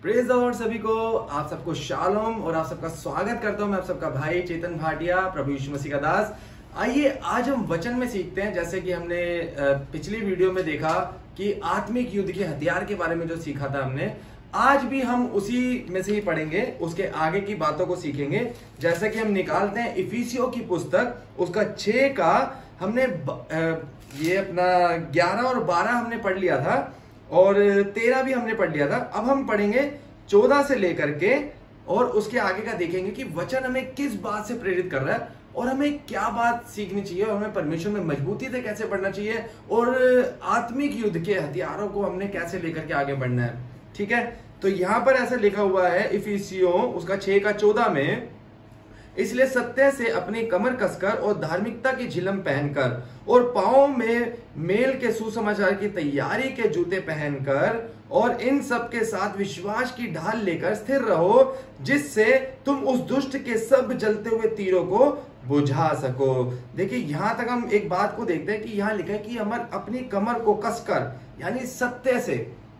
Praise the Lord सभी को, आप सबको शालोम और आप सबका स्वागत करता हूं मैं आप सबका भाई चेतन भाटिया, प्रभु यीशु मसीह का दास। आइए आज हम वचन में सीखते हैं। जैसे कि हमने पिछली वीडियो में देखा कि आत्मिक युद्ध के हथियार के बारे में जो सीखा था हमने, आज भी हम उसी में से ही पढ़ेंगे, उसके आगे की बातों को सीखेंगे। जैसे कि हम निकालते हैं इफिसियों की पुस्तक, उसका 6 का हमने ये अपना 11 और 12 हमने पढ़ लिया था और 13 भी हमने पढ़ लिया था। अब हम पढ़ेंगे 14 से लेकर के और उसके आगे का देखेंगे कि वचन हमें किस बात से प्रेरित कर रहा है और हमें क्या बात सीखनी चाहिए और हमें परमेश्वर में मजबूती से कैसे बढ़ना चाहिए और आत्मिक युद्ध के हथियारों को हमने कैसे लेकर के आगे बढ़ना है। ठीक है, तो यहां पर ऐसा लिखा हुआ है इफिसियों उसका 6 का 14 में, इसलिए सत्य से अपनी कमर कसकर और धार्मिकता की झिलम पहनकर और पांवों में मेल के सुसमाचार की तैयारी के जूते पहनकर और इन सब के साथ विश्वास की ढाल लेकर स्थिर रहो, जिससे तुम उस दुष्ट के सब जलते हुए तीरों को बुझा सको। देखिए यहां तक हम एक बात को देखते हैं कि यहां लिखा है कि हम अपनी कमर को कसकर, यानी सत्य से,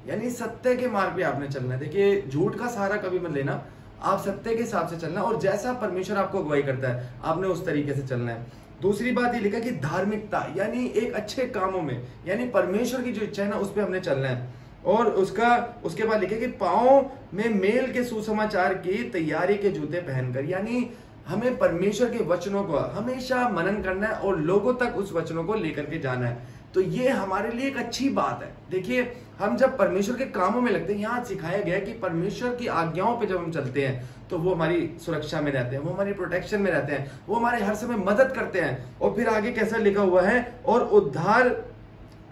यानी सत्य के मार्ग पे आपने चलना है। देखिए झूठ का सहारा कभी मत लेना, आप सत्य के हिसाब से चलना और जैसा परमेश्वर आपको अगुवाई करता है आपने उस तरीके से चलना है। दूसरी बात ये लिखा कि धार्मिकता, यानी एक अच्छे कामों में, यानी परमेश्वर की जो इच्छा है ना उस पर हमने चलना है। और उसके बाद लिखा कि पांव में मेल के सुसमाचार की तैयारी के जूते पहनकर, यानी हमें परमेश्वर के वचनों को हमेशा मनन करना है और लोगों तक उस वचनों को लेकर के जाना है। तो ये हमारे लिए एक अच्छी बात है। देखिए हम जब परमेश्वर के कामों में लगते हैं, यहाँ सिखाया गया है कि परमेश्वर की आज्ञाओं पे जब हम चलते हैं तो वो हमारी सुरक्षा में रहते हैं, वो हमारी प्रोटेक्शन में रहते हैं, वो हमारे हर समय मदद करते हैं। और फिर आगे कैसा लिखा हुआ है, और उद्धार,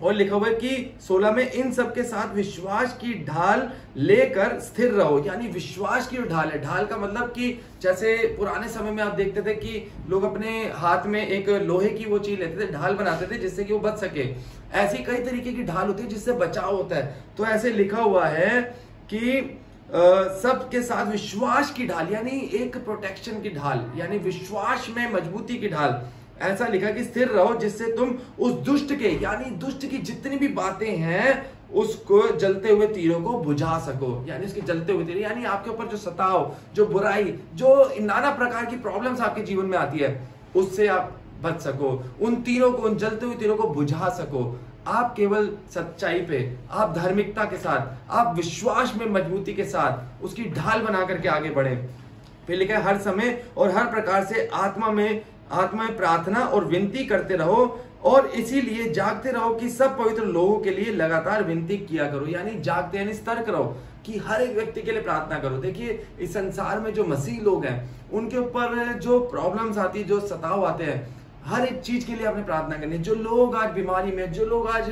और लिखा हुआ है कि 16 में इन सब के साथ विश्वास की ढाल लेकर स्थिर रहो। यानी विश्वास की जो ढाल है, ढाल का मतलब कि जैसे पुराने समय में आप देखते थे कि लोग अपने हाथ में एक लोहे की वो चीज लेते थे, ढाल बनाते थे जिससे कि वो बच सके। ऐसी कई तरीके की ढाल होती है जिससे बचाव होता है। तो ऐसे लिखा हुआ है कि सबके साथ विश्वास की ढाल, यानी एक प्रोटेक्शन की ढाल, यानी विश्वास में मजबूती की ढाल। ऐसा लिखा कि स्थिर रहो, जिससे तुम उस दुष्ट के, यानी दुष्ट की जितनी भी बातें हैं उसको जलते हुए तीरों को बुझा सको। यानी उसके जलते हुए तीर, यानी आपके ऊपर जो सताव, जो बुराई, जो नाना प्रकार की प्रॉब्लम्स आपके जीवन में आती है उससे आप बच सको, उन तीरों को, उन जलते हुए तीरों को बुझा सको। आप केवल सच्चाई पे, आप धार्मिकता के साथ, आप विश्वास में मजबूती के साथ उसकी ढाल बना करके आगे बढ़े। फिर लिखा है हर समय और हर प्रकार से आत्मा में प्रार्थना और विनती करते रहो और इसीलिए जागते रहो कि सब पवित्र लोगों के लिए लगातार विनती किया करो। यानी जागते, यानी सतर्क रहो कि हर एक व्यक्ति के लिए प्रार्थना करो। देखिए इस संसार में जो मसीह लोग हैं उनके ऊपर जो प्रॉब्लम्स आती है, जो सताव आते हैं, हर एक चीज के लिए आपने प्रार्थना करनी है। जो लोग आज बीमारी में, जो लोग आज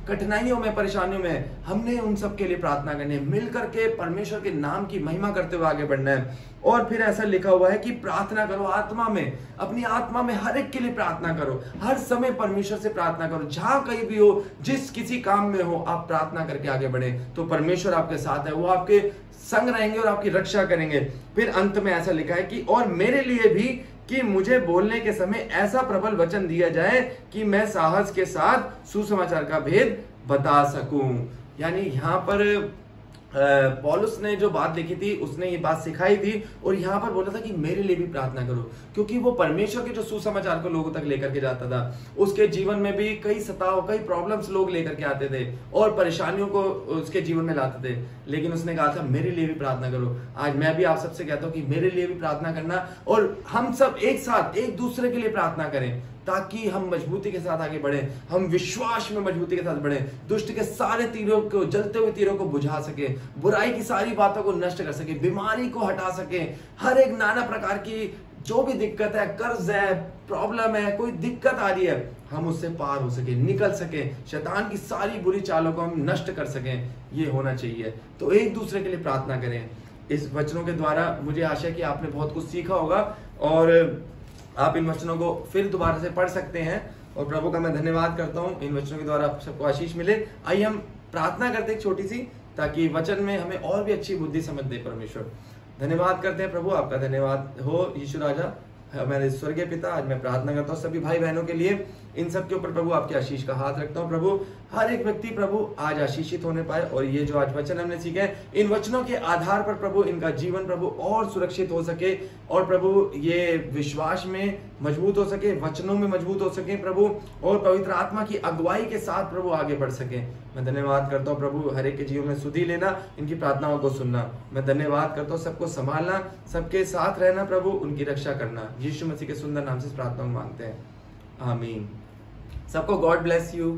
कठिनाइयों में, परेशानियों में, हमने उन सब के लिए प्रार्थना करनी है। मिलकर के परमेश्वर के नाम की महिमा करते हुए आगे बढ़ना है। और फिर ऐसा लिखा हुआ है कि प्रार्थना करो आत्मा में, अपनी आत्मा में हर एक के लिए प्रार्थना करो, हर समय परमेश्वर से प्रार्थना करो। जहां कहीं भी हो, जिस किसी काम में हो, आप प्रार्थना करके आगे बढ़े तो परमेश्वर आपके साथ है, वो आपके संग रहेंगे और आपकी रक्षा करेंगे। फिर अंत में ऐसा लिखा है कि और मेरे लिए भी कि मुझे बोलने के समय ऐसा प्रबल वचन दिया जाए कि मैं साहस के साथ सुसमाचार का भेद बता सकूं। यानी यहाँ पर पौलुस ने जो बात लिखी थी उसने ये बात सिखाई थी और यहाँ पर बोला था कि मेरे लिए भी प्रार्थना करो, क्योंकि वो परमेश्वर के जो सुसमाचार को लोगों तक लेकर के जाता था। उसके जीवन में भी कई सताव, कई प्रॉब्लम्स लोग लेकर के आते थे और परेशानियों को उसके जीवन में लाते थे, लेकिन उसने कहा था मेरे लिए भी प्रार्थना करो। आज मैं भी आप सबसे कहता हूँ कि मेरे लिए भी प्रार्थना करना और हम सब एक साथ एक दूसरे के लिए प्रार्थना करें ताकि हम मजबूती के साथ आगे बढ़े, हम विश्वास में मजबूती के साथ बढ़े, दुष्ट के सारे तीरों को, जलते हुए तीरों को बुझा सके, बुराई की सारी बातों को नष्ट कर सके, बीमारी को हटा सके, हर एक नाना प्रकार की जो भी दिक्कत है, कर्ज है, प्रॉब्लम है, कोई दिक्कत आ रही है, हम उससे पार हो सके, निकल सके, शैतान की सारी बुरी चालों को हम नष्ट कर सकें। ये होना चाहिए। तो एक दूसरे के लिए प्रार्थना करें। इस वचनों के द्वारा मुझे आशा है कि आपने बहुत कुछ सीखा होगा और आप इन वचनों को फिर दोबारा से पढ़ सकते हैं और प्रभु का मैं धन्यवाद करता हूं। इन वचनों के द्वारा आप सबको आशीष मिले। आइए हम प्रार्थना करते हैं छोटी सी, ताकि वचन में हमें और भी अच्छी बुद्धि समझ दे परमेश्वर। धन्यवाद करते हैं प्रभु, आपका धन्यवाद हो यीशु राजा, मेरे स्वर्गीय पिता। आज मैं प्रार्थना करता हूँ सभी भाई बहनों के लिए इन सब के ऊपर प्रभु आपके आशीष का हाथ रखता हूँ प्रभु। हर एक व्यक्ति प्रभु आज आशीषित होने पाए, और ये जो आज वचन हमने सीखे हैं, इन वचनों के आधार पर प्रभु इनका जीवन प्रभु और सुरक्षित हो सके, और प्रभु ये विश्वास में मजबूत हो सके, वचनों में मजबूत हो सके प्रभु, और पवित्र आत्मा की अगुवाई के साथ प्रभु आगे बढ़ सके। मैं धन्यवाद करता हूँ प्रभु, हर एक के जीवन में सुधि लेना, इनकी प्रार्थनाओं को सुनना। मैं धन्यवाद करता हूँ, सबको संभालना, सबके साथ रहना प्रभु, उनकी रक्षा करना। यीशु मसीह के सुंदर नाम से प्रार्थना मांगते हैं, आमीन। सबको गॉड ब्लेस यू।